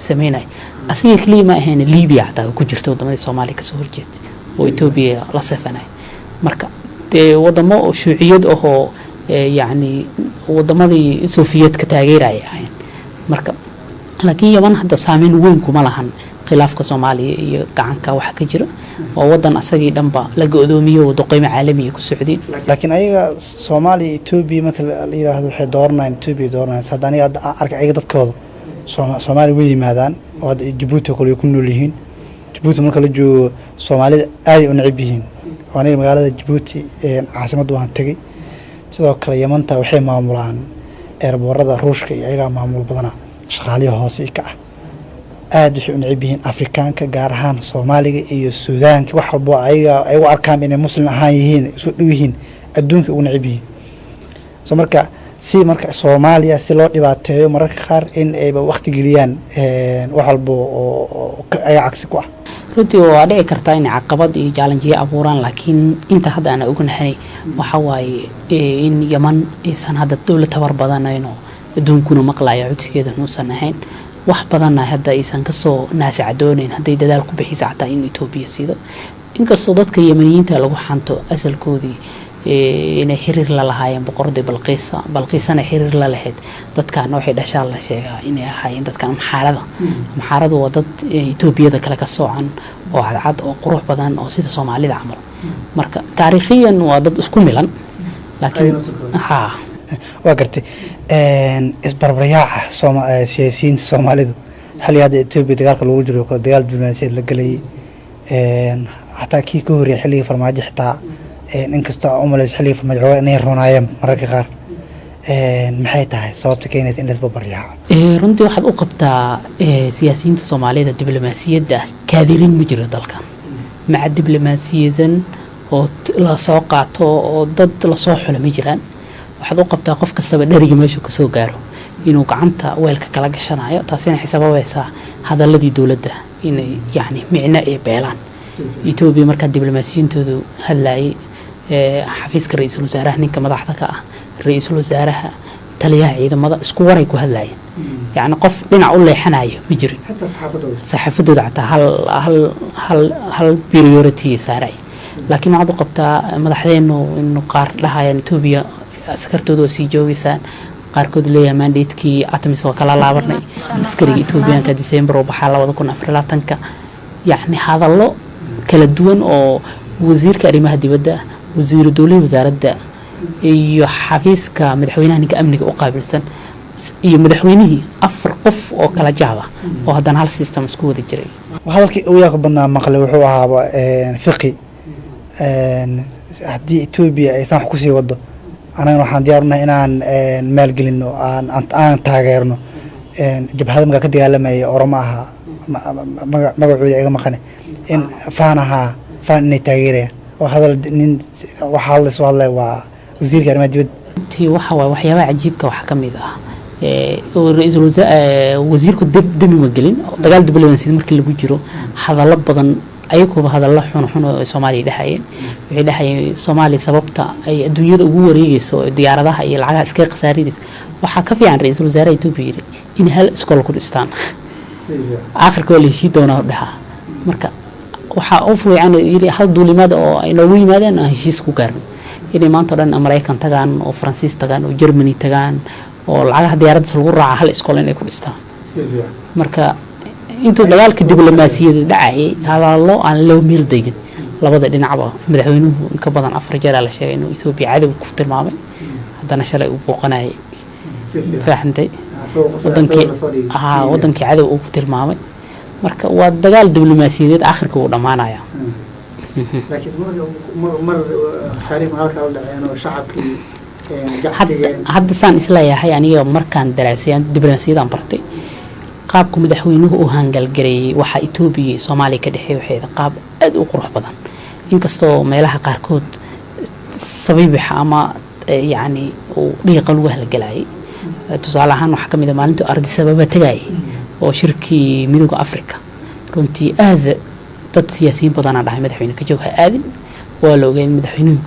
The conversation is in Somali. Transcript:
sameynay asaga kaliya ma ahayn Liibiya xataa ku jirto wadamada Soomaaliya ka soo horjeed oo Itoobiya la safanay marka wadamo shuuciyad oo يعني wadamada Sofiyeedka taageeraya marka laakiin Yaman hadda saameyn weyn kuma lahan khilaafka Soomaaliya iyo gacanka waxa ka jira oo wadan asagii dhanba la go'doomiyo wado qiimo caalami ah ku socdeen laakiin ayaga Soomaaliya Itoobiya marka la yiraahdo waxay dooranayaan Itoobiya dooranayaan sadaniga arka ayaga dadkooda Soomaaliya way yimaadaan oo Djibouti kale ku nool yihiin Djibouti marka la joogo Soomaalida aad u neceb yihiin waana magaalada Djibouti caasimad waan tagay sidoo kale Yamanta waxay maamulaan airborada Ruushka iyo ayaga maamul badana shaqaaliyo hoose ka ah aad waxay u neceb yihiin Afrikaanka gaar ahaan Soomaaliga iyo Suudaanka wax walba ayaga ay u arkaan inay muslim ahaan yihiin isu dhow yihiin adduunka ugu neceb yihiin soo marka Soomaaliya si loo dhibaateeyo mararka qaar in ay waqti geliyaan wax walba oo ay cagsi ku ah runtii waa dhici kartaa in caqabad iyo challenge abuuraan laakiin inta hadda aan ognahay waxa waaye in Yaman aysan hadda dawlad tabar badanayno adduunkuna maqlaaya codsigeeda nuusan ahayn wax badan hadda aysan ka soo naasacadoonayn haday dadaal ku bixiso xataa in Itoobiya siido inkastoo dadka Yamaniyiinta lagu xanto asalkoodii inay xiriir la lahaayeen boqorada Balqiisana xiriir la lahayd dadkan waxay dhashaan la sheegaa inay ahaayeen dadkan maxaarada waa dad Itoobiyada kala ka soocan oo cadcad oo qurux badan oo sida Soomaalida camal marka taariikhiyan waa dad isku milan laakiin waa gartay isbarbariyaaca siyaasiyiinta Soomaalidu xilliga Itoobiya dagaalka lagu jiro dagaal diblomaasiyadeed la galay hataa kii ka horreeyay xilliga farmaajo xitaa inkastoo umaleys xilliga farmaajo inay roonayeen mararka qaar maxay tahay sababta keenaysa in la isbarbariyaaco runtii waxaad u qabtaa siyaasiyiinta Soomaalida diblomaasiyadda kaadirin ma jiro dalkan maca diblomaasiyadan oo la soo qaato oo dad la soo xulo ma jiraan waxaad u qabtaa qof kastaba dhariga meesha ka soo gaaro inuu gacanta weelka kala gashanayo taasina xisaabeysa hadaladii dawladda inay yani micna ay beelaan Itoobiya marka diblomaasiyintoodu hadlaayay xafiiska ra'iisul wasaaraha ninka madaxda ka ah ra'iisul wasaaraha taliyaha ciidamada isku waray ku hadlaayeen يعني قف لنا أقول حناية مجري حتى صحفته دعتها هل بريورتي ساري لكن عضو قبتها مدحين إنه قار لها يعني توبيا أسكرتو دو سي جويسان قار كود ليا مانديتكي أتمس وكلا لابرني أسكري توبيا كديسمبر وبحالة وذكون أفريلاتنك يعني هذا الله كلا دوان أو وزير كريمة دبده وزير الدولة وزارة دا يحافظ كمدحوينه إنك أمنك أقابلسن يمدحوينه أفر قف أو كلا جهة وهذا هال سيستم سكود الجري وهذا كي وياك بدنا مقلة وحوها فقي هدي توبيا يسمح كوسي وضو أنا راح ديارنا إن مال قلنا أن تاجرنا جب هذا مقعد يعلم أورماها مقعد يعلم مخنه إن فانها فان نتاجره وهذا النين وحالس والله وزير كريمة جد تي وحياة عجيبة وحكم إذا ورئيس وزير كدب دمي مجلين دجال دبل منسيد مركل اللي بيجرو هذا لبضن أيكو بهذا الله حنا سومالي دحين وحين سومالي سببته أي الدنيا أبوه رئيس ديار ده هي العجز سكاق ساريس وحكى في عن رئيس الوزراء توبير إن هل سكول كردستان آخر كل شيء دونا بها مركا وحأوفوا يعني يلي حدوا لماذا أو إنه ماذا أنا هيس كوكر يعني ما أنتظر أن أمريكا تجان أو فرنسيس تجان أو جرماني تجان أو العجز ديارات سلغور على هل سكولين كردستان مركا intuu dagaalka diblomaasiyada dhacay hada loo aan loo meel degan labada dhinacba madaxweynuhu in ka badan 4 jeer la sheegay inuu Itoobiya cadow ku tilmaamay hadana shalay uu booqanay faahantay wadankii cadow uu ku tilmaamay marka waa dagaal diblomaasiyadeed aakhirka uu dhamaanaya laakiin mar taariikh halka u dhacay inuu shacabkii hadda saan isla yahay aniga markaan daraasayaan diblomaasiyadaan bartay qaabku madaxweynuhu uu hangalgareeyay waxa Itoobiya iyo Soomaaliya ka dhaxay waxay qaab aad u qurux badan inkastoo meelaha qaarkood sabiibaha ama yani uu dhiiqa lagu halgalay tusaale ahaan waxa kamid ah maalinta ardi sababa tagay oo shirkii midowga Afrika runtii aad dad siyaasiyiin badan ah dhahay madaxweynaha ka jooga aadin waa loo ogeeyay madaxweynuhu